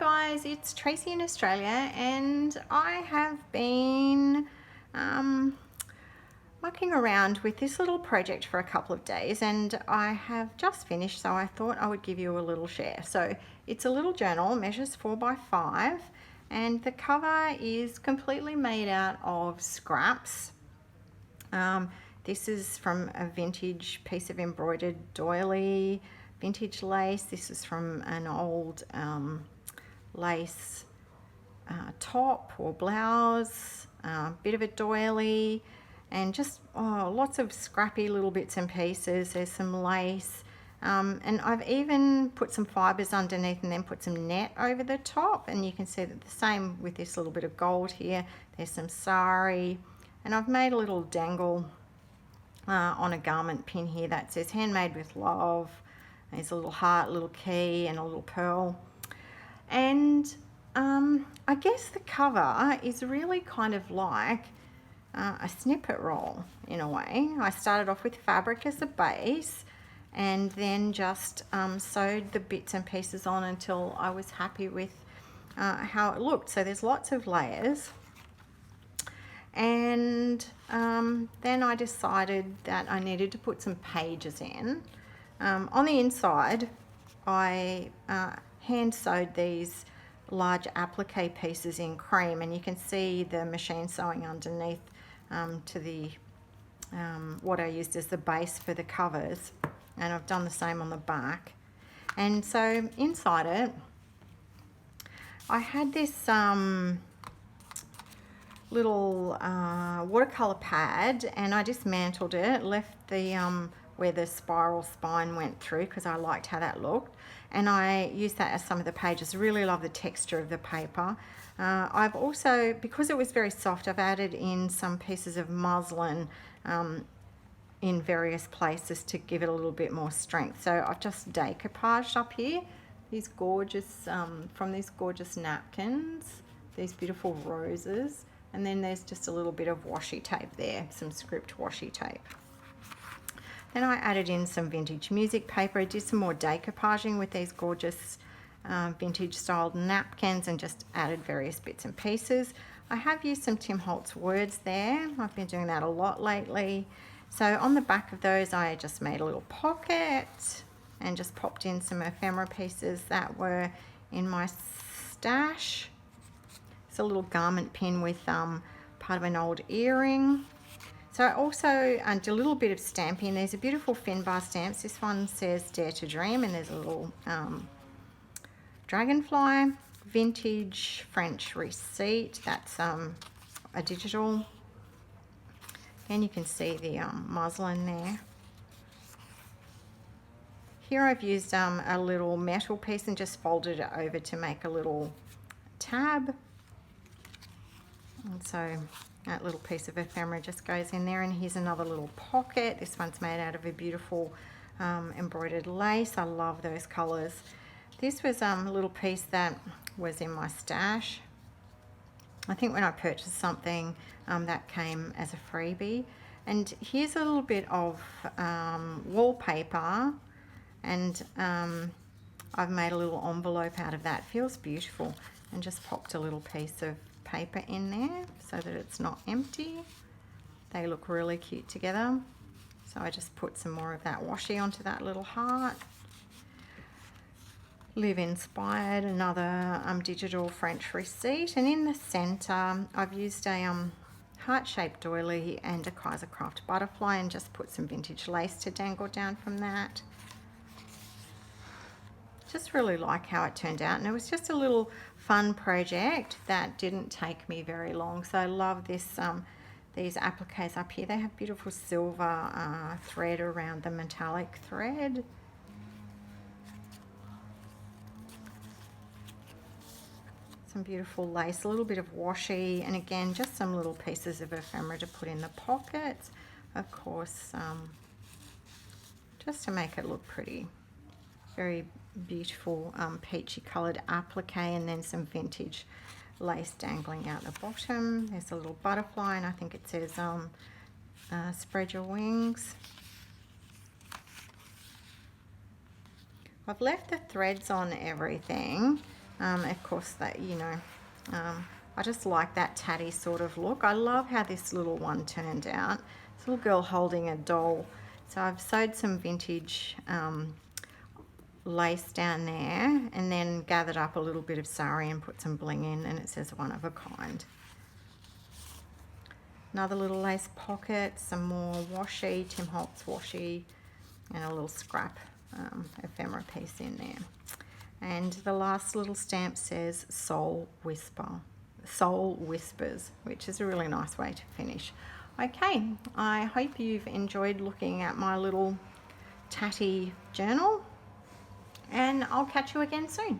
guys, it's Tracy in Australia, and I have been mucking around with this little project for a couple of days, and I have just finished, so I thought I would give you a little share. So it's a little journal, measures 4 by 5, and the cover is completely made out of scraps. This is from a vintage piece of embroidered doily, vintage lace. This is from an old lace top or blouse, bit of a doily, and just lots of scrappy little bits and pieces. There's some lace, and I've even put some fibres underneath and then put some net over the top, and you can see that the same with this little bit of gold here. There's some sari, and I've made a little dangle on a garment pin here that says handmade with love. There's a little heart, little key, and a little pearl. And I guess the cover is really kind of like a snippet roll in a way. I started off with fabric as a base and then just sewed the bits and pieces on until I was happy with how it looked. So there's lots of layers. And then I decided that I needed to put some pages in. On the inside, I hand sewed these large applique pieces in cream, and you can see the machine sewing underneath to the what I used as the base for the covers, and I've done the same on the back. And so inside it, I had this little watercolour pad, and I dismantled it, left the where the spiral spine went through because I liked how that looked, and I used that as some of the pages. Really love the texture of the paper. I've also, because it was very soft, I've added in some pieces of muslin in various places to give it a little bit more strength. So I've just decoupaged up here these gorgeous from these gorgeous napkins, these beautiful roses. And then there's just a little bit of washi tape there, some script washi tape. Then I added in some vintage music paper. I did some more decoupaging with these gorgeous vintage styled napkins and just added various bits and pieces. I have used some Tim Holtz words there. I've been doing that a lot lately. So on the back of those, I just made a little pocket and just popped in some ephemera pieces that were in my stash. It's a little garment pin with part of an old earring. So I also did a little bit of stamping. These are beautiful Finbar stamps. This one says Dare to Dream, and there's a little dragonfly. Vintage French receipt. That's a digital. And you can see the muslin there. Here I've used a little metal piece and just folded it over to make a little tab. And so that little piece of ephemera just goes in there, and here's another little pocket. This one's made out of a beautiful embroidered lace. I love those colours. This was a little piece that was in my stash. I think when I purchased something that came as a freebie. And here's a little bit of wallpaper, and I've made a little envelope out of that. Feels beautiful, and just popped a little piece of paper in there so that it's not empty. They look really cute together. So I just put some more of that washi onto that little heart. Live Inspired, another digital French receipt, and in the center I've used a heart-shaped doily and a Kaisercraft butterfly, and just put some vintage lace to dangle down from that. Just really like how it turned out, and it was just a little fun project that didn't take me very long. So I love this these appliques up here. They have beautiful silver thread around the metallic thread. Some beautiful lace, a little bit of washi, and again just some little pieces of ephemera to put in the pockets, of course, just to make it look pretty. Very beautiful peachy coloured applique, and then some vintage lace dangling out the bottom. There's a little butterfly, and I think it says spread your wings. I've left the threads on everything Of course, that, you know, I just like that tatty sort of look. I love how this little one turned out. This little girl holding a doll. So I've sewed some vintage lace down there and then gathered up a little bit of sari and put some bling in, and it says one of a kind. Another little lace pocket, some more washi, Tim Holtz washi, and a little scrap ephemera piece in there. And the last little stamp says Soul Whispers, which is a really nice way to finish. Okay, I hope you've enjoyed looking at my little tatty journal, and I'll catch you again soon.